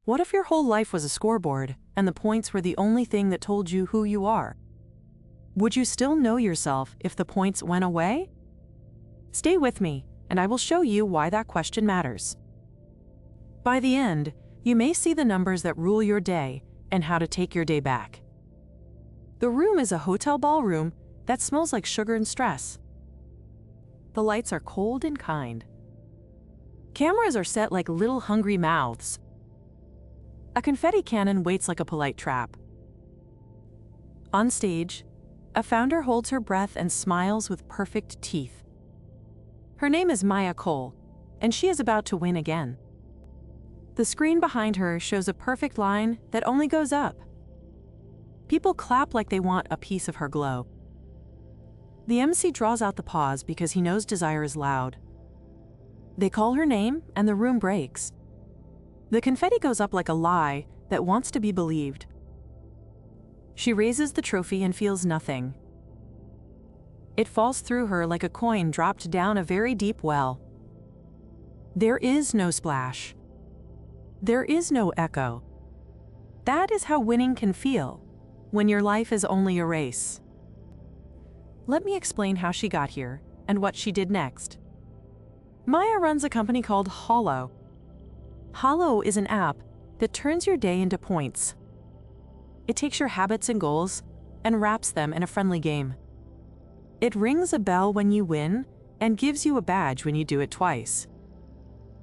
What if your whole life was a scoreboard, and the points were the only thing that told you who you are? Would you still know yourself if the points went away? Stay with me, and I will show you why that question matters. By the end, you may see the numbers that rule your day and how to take your day back. The room is a hotel ballroom that smells like sugar and stress. The lights are cold and kind. Cameras are set like little hungry mouths. A confetti cannon waits like a polite trap. On stage, a founder holds her breath and smiles with perfect teeth. Her name is Maya Cole, and she is about to win again. The screen behind her shows a perfect line that only goes up. People clap like they want a piece of her glow. The MC draws out the pause because he knows desire is loud. They call her name, and the room breaks. The confetti goes up like a lie that wants to be believed. She raises the trophy and feels nothing. It falls through her like a coin dropped down a very deep well. There is no splash. There is no echo. That is how winning can feel, when your life is only a race. Let me explain how she got here and what she did next. Maya runs a company called Hollow. Hollow is an app that turns your day into points. It takes your habits and goals and wraps them in a friendly game. It rings a bell when you win and gives you a badge when you do it twice.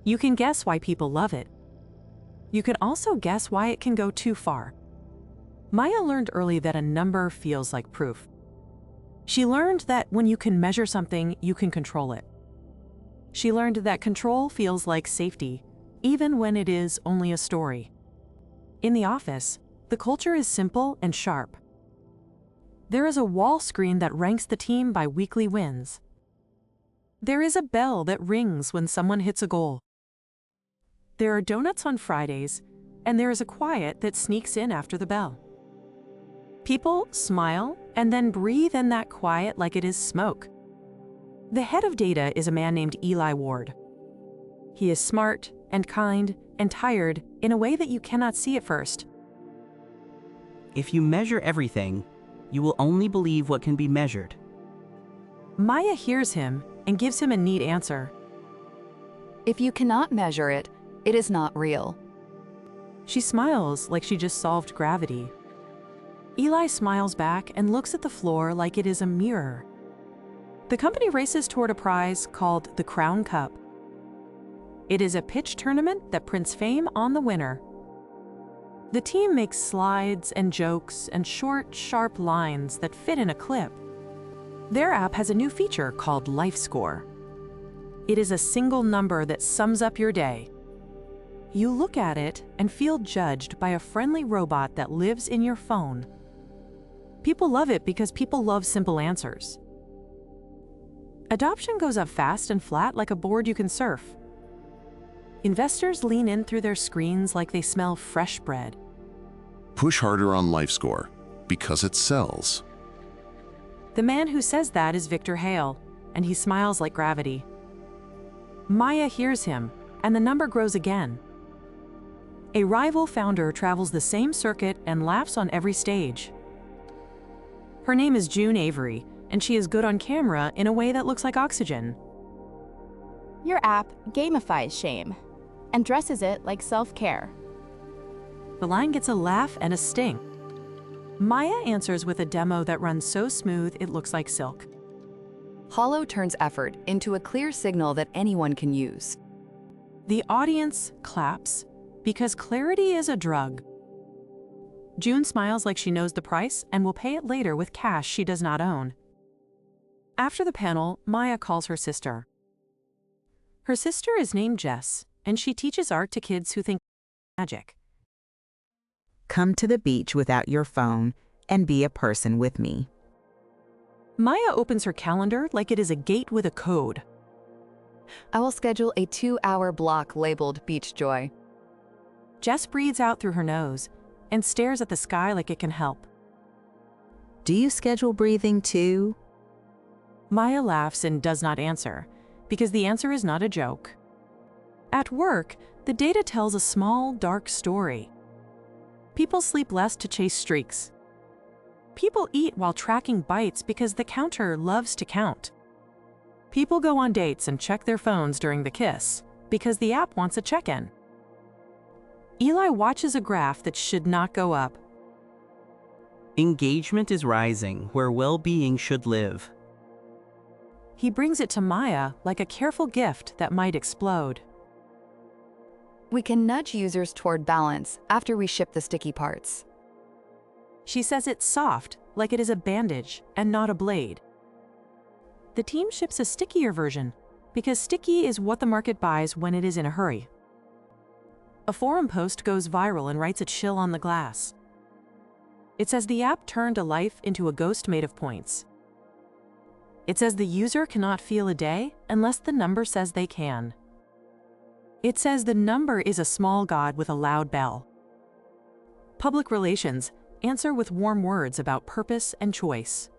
You can guess why people love it. You can also guess why it can go too far. Maya learned early that a number feels like proof. She learned that when you can measure something, you can control it. She learned that control feels like safety, even when it is only a story. In the office, the culture is simple and sharp. There is a wall screen that ranks the team by weekly wins. There is a bell that rings when someone hits a goal. There are donuts on Fridays, and there is a quiet that sneaks in after the bell. People smile and then breathe in that quiet like it is smoke. The head of data is a man named Eli Ward. He is smart and kind and tired in a way that you cannot see at first. If you measure everything, you will only believe what can be measured. Maya hears him and gives him a neat answer. If you cannot measure it, it is not real. She smiles like she just solved gravity. Eli smiles back and looks at the floor like it is a mirror. The company races toward a prize called the Crown Cup. It is a pitch tournament that prints fame on the winner. The team makes slides and jokes and short, sharp lines that fit in a clip. Their app has a new feature called Life Score. It is a single number that sums up your day. You look at it and feel judged by a friendly robot that lives in your phone. People love it because people love simple answers. Adoption goes up fast and flat like a board you can surf. Investors lean in through their screens like they smell fresh bread. Push harder on LifeScore, because it sells. The man who says that is Victor Hale, and he smiles like gravity. Maya hears him, and the number grows again. A rival founder travels the same circuit and laughs on every stage. Her name is June Avery, and she is good on camera in a way that looks like oxygen. Your app gamifies shame and dresses it like self-care. The line gets a laugh and a sting. Maya answers with a demo that runs so smooth it looks like silk. Hollow turns effort into a clear signal that anyone can use. The audience claps because clarity is a drug. June smiles like she knows the price and will pay it later with cash she does not own. After the panel, Maya calls her sister. Her sister is named Jess, and she teaches art to kids who think magic. Come to the beach without your phone and be a person with me. Maya opens her calendar like it is a gate with a code. I will schedule a 2-hour block labeled Beach Joy. Jess breathes out through her nose and stares at the sky like it can help. Do you schedule breathing too? Maya laughs and does not answer, because the answer is not a joke. At work, the data tells a small, dark story. People sleep less to chase streaks. People eat while tracking bites because the counter loves to count. People go on dates and check their phones during the kiss because the app wants a check-in. Eli watches a graph that should not go up. Engagement is rising where well-being should live. He brings it to Maya like a careful gift that might explode. We can nudge users toward balance after we ship the sticky parts. She says it's soft, like it is a bandage and not a blade. The team ships a stickier version because sticky is what the market buys when it is in a hurry. A forum post goes viral and writes a chill on the glass. It says the app turned a life into a ghost made of points. It says the user cannot feel a day unless the number says they can. It says the number is a small god with a loud bell. Public relations answer with warm words about purpose and choice.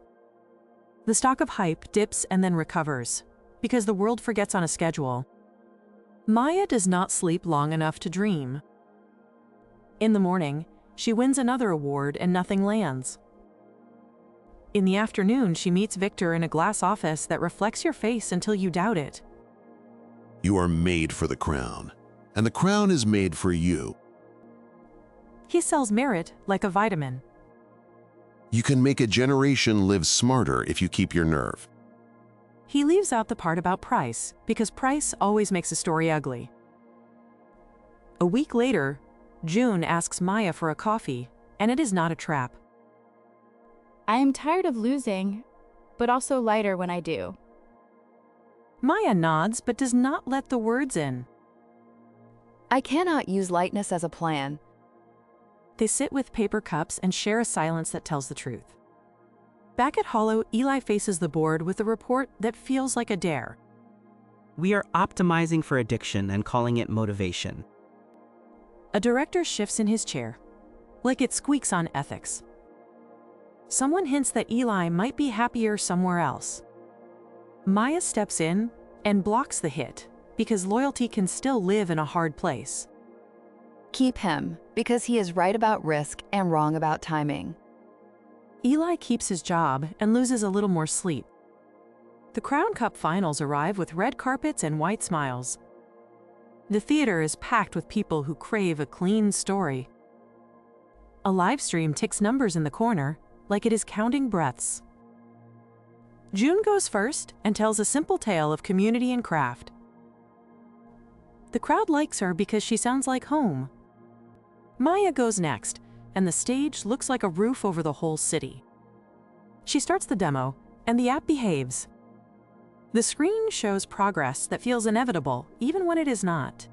The stock of hype dips and then recovers because the world forgets on a schedule. Maya does not sleep long enough to dream. In the morning, she wins another award and nothing lands. In the afternoon, she meets Victor in a glass office that reflects your face until you doubt it. You are made for the crown, and the crown is made for you. He sells merit like a vitamin. You can make a generation live smarter if you keep your nerve. He leaves out the part about price because price always makes a story ugly. A week later, June asks Maya for a coffee, and it is not a trap. I am tired of losing, but also lighter when I do. Maya nods but does not let the words in. I cannot use lightness as a plan. They sit with paper cups and share a silence that tells the truth. Back at Hollow, Eli faces the board with a report that feels like a dare. We are optimizing for addiction and calling it motivation. A director shifts in his chair, like it squeaks on ethics. Someone hints that Eli might be happier somewhere else. Maya steps in and blocks the hit because loyalty can still live in a hard place. Keep him, because he is right about risk and wrong about timing. Eli keeps his job and loses a little more sleep. The Crown Cup finals arrive with red carpets and white smiles. The theater is packed with people who crave a clean story. A live stream ticks numbers in the corner like it is counting breaths. June goes first and tells a simple tale of community and craft. The crowd likes her because she sounds like home. Maya goes next, and the stage looks like a roof over the whole city. She starts the demo, and the app behaves. The screen shows progress that feels inevitable, even when it is not.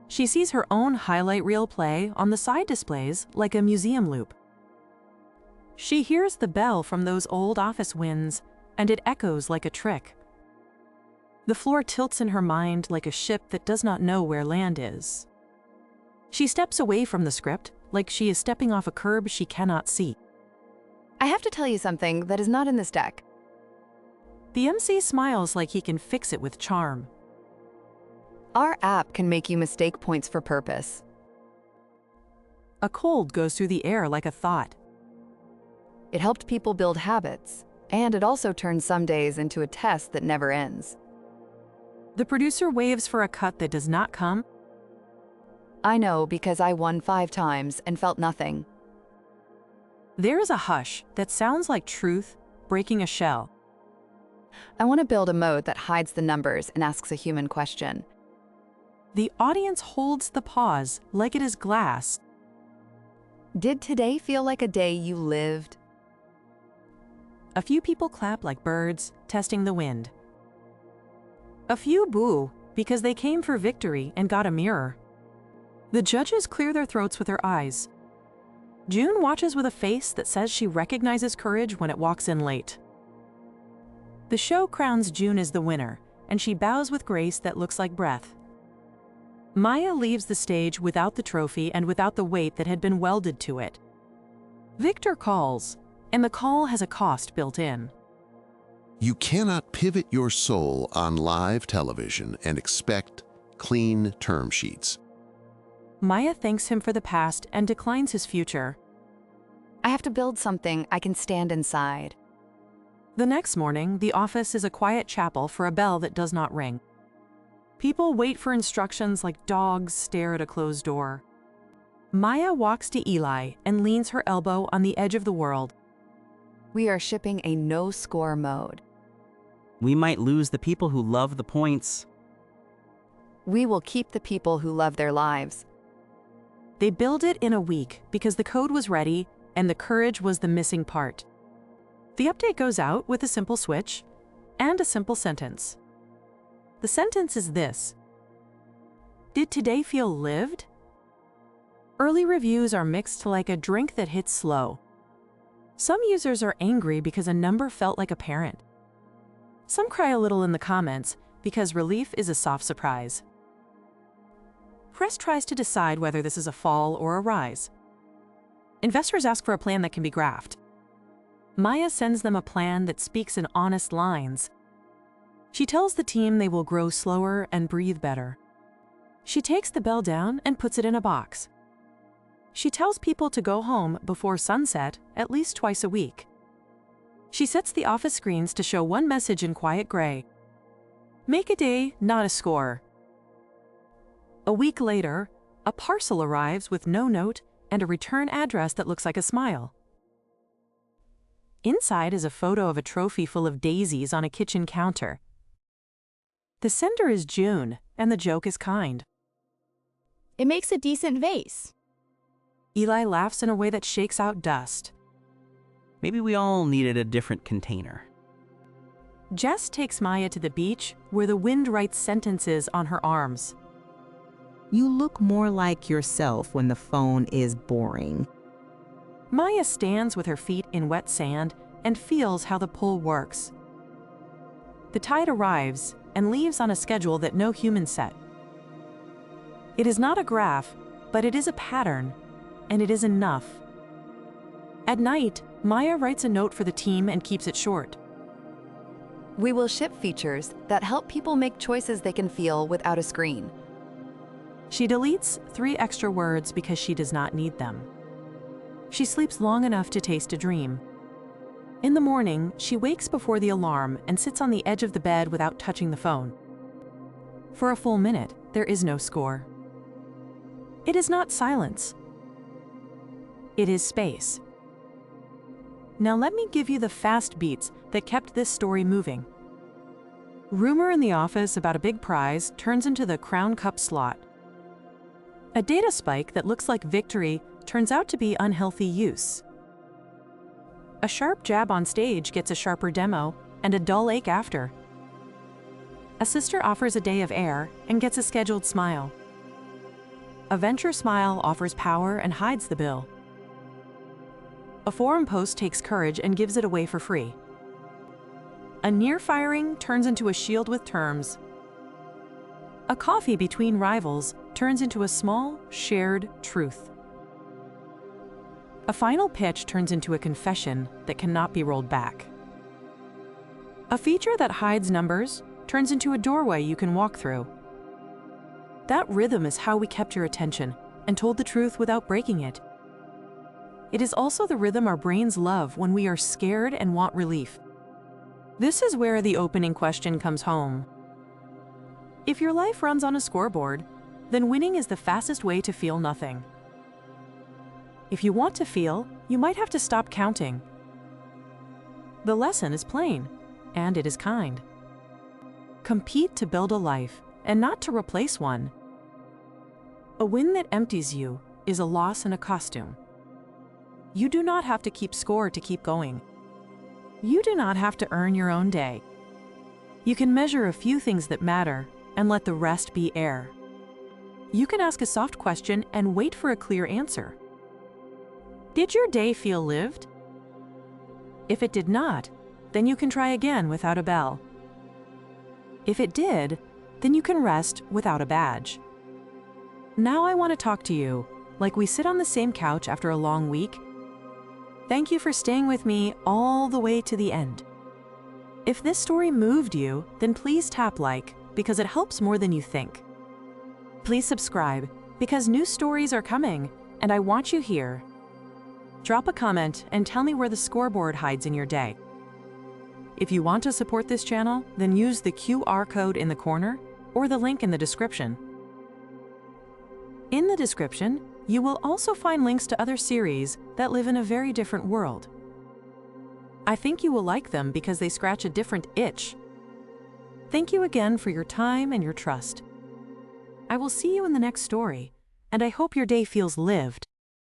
She sees her own highlight reel play on the side displays like a museum loop. She hears the bell from those old office wins, and it echoes like a trick. The floor tilts in her mind like a ship that does not know where land is. She steps away from the script like she is stepping off a curb she cannot see. I have to tell you something that is not in this deck. The MC smiles like he can fix it with charm. Our app can make you mistake points for purpose. A cold goes through the air like a thought. It helped people build habits, and it also turned some days into a test that never ends. The producer waves for a cut that does not come. I know because I won 5 times and felt nothing. There is a hush that sounds like truth breaking a shell. I want to build a mode that hides the numbers and asks a human question. The audience holds the pause like it is glass. Did today feel like a day you lived? A few people clap like birds, testing the wind. A few boo because they came for victory and got a mirror. The judges clear their throats with their eyes. June watches with a face that says she recognizes courage when it walks in late. The show crowns June as the winner, and she bows with grace that looks like breath. Maya leaves the stage without the trophy and without the weight that had been welded to it. Victor calls, and the call has a cost built in. You cannot pivot your soul on live television and expect clean term sheets. Maya thanks him for the past and declines his future. I have to build something I can stand inside. The next morning, the office is a quiet chapel for a bell that does not ring. People wait for instructions like dogs stare at a closed door. Maya walks to Eli and leans her elbow on the edge of the world. We are shipping a no-score mode. We might lose the people who love the points. We will keep the people who love their lives. They build it in a week because the code was ready and the courage was the missing part. The update goes out with a simple switch and a simple sentence. The sentence is this: did today feel lived? Early reviews are mixed like a drink that hits slow. Some users are angry because a number felt like a parent. Some cry a little in the comments because relief is a soft surprise. Press tries to decide whether this is a fall or a rise. Investors ask for a plan that can be graphed. Maya sends them a plan that speaks in honest lines. She tells the team they will grow slower and breathe better. She takes the bell down and puts it in a box. She tells people to go home before sunset at least twice a week. She sets the office screens to show one message in quiet gray: make a day, not a score. A week later, a parcel arrives with no note and a return address that looks like a smile. Inside is a photo of a trophy full of daisies on a kitchen counter. The sender is June, and the joke is kind. It makes a decent vase. Eli laughs in a way that shakes out dust. Maybe we all needed a different container. Jess takes Maya to the beach where the wind writes sentences on her arms. You look more like yourself when the phone is boring. Maya stands with her feet in wet sand and feels how the pull works. The tide arrives and leaves on a schedule that no human set. It is not a graph, but it is a pattern, and it is enough. At night, Maya writes a note for the team and keeps it short. We will ship features that help people make choices they can feel without a screen. She deletes 3 extra words because she does not need them. She sleeps long enough to taste a dream. In the morning, she wakes before the alarm and sits on the edge of the bed without touching the phone. For a full minute, there is no score. It is not silence. It is space. Now let me give you the fast beats that kept this story moving. Rumor in the office about a big prize turns into the Crown Cup slot. A data spike that looks like victory turns out to be unhealthy use. A sharp jab on stage gets a sharper demo and a dull ache after. A sister offers a day of air and gets a scheduled smile. A venture smile offers power and hides the bill. A forum post takes courage and gives it away for free. A near firing turns into a shield with terms. A coffee between rivals turns into a small, shared truth. A final pitch turns into a confession that cannot be rolled back. A feature that hides numbers turns into a doorway you can walk through. That rhythm is how we kept your attention and told the truth without breaking it. It is also the rhythm our brains love when we are scared and want relief. This is where the opening question comes home. If your life runs on a scoreboard, then winning is the fastest way to feel nothing. If you want to feel, you might have to stop counting. The lesson is plain, and it is kind. Compete to build a life, and not to replace one. A win that empties you is a loss in a costume. You do not have to keep score to keep going. You do not have to earn your own day. You can measure a few things that matter and let the rest be air. You can ask a soft question and wait for a clear answer. Did your day feel lived? If it did not, then you can try again without a bell. If it did, then you can rest without a badge. Now I want to talk to you, like we sit on the same couch after a long week. Thank you for staying with me all the way to the end. If this story moved you, then please tap like, because it helps more than you think. Please subscribe, because new stories are coming, and I want you here. Drop a comment and tell me where the scoreboard hides in your day. If you want to support this channel, then use the QR code in the corner or the link in the description. In the description, you will also find links to other series that live in a very different world. I think you will like them because they scratch a different itch. Thank you again for your time and your trust. I will see you in the next story, and I hope your day feels lived.